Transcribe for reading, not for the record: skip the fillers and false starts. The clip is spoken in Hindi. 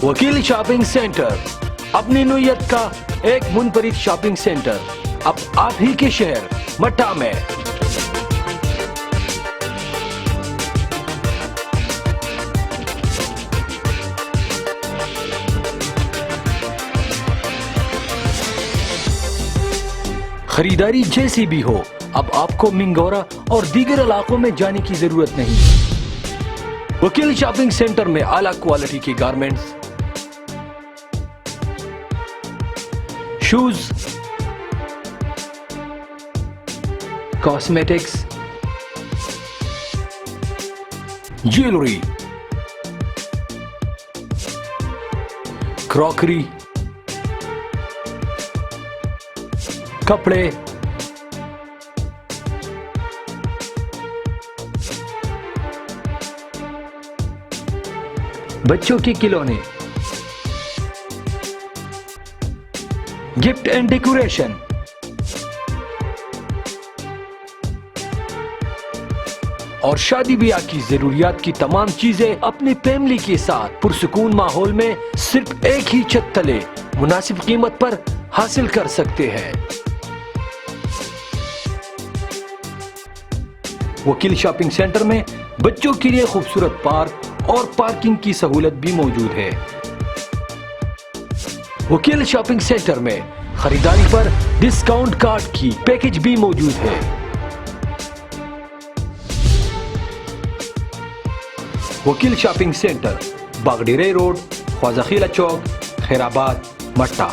वकील शॉपिंग सेंटर, अपनी नोयत का एक मुनफरिद शॉपिंग सेंटर अब आप ही के शहर मट्टा में। खरीदारी जैसी भी हो, अब आपको मिंगोरा और दीगर इलाकों में जाने की जरूरत नहीं। वकील शॉपिंग सेंटर में आला क्वालिटी के garments, shoes, cosmetics, jewellery, crockery, कपड़े, बच्चों के खिलौने, गिफ्ट एंड डेकोरेशन, और शादी ब्याह की जरूरियात की तमाम चीजें अपनी फैमिली के साथ पुरसुकून माहौल में सिर्फ एक ही छत तले मुनासिब कीमत पर हासिल कर सकते हैं। वकील शॉपिंग सेंटर में बच्चों के लिए खूबसूरत पार्क और पार्किंग की सहूलत भी मौजूद है। वकील शॉपिंग सेंटर में खरीदारी पर डिस्काउंट कार्ड की पैकेज भी मौजूद है। वकील शॉपिंग सेंटर, बागडीरे रोड, ख्वाजा खिला चौक, खैराबाद, मट्टा।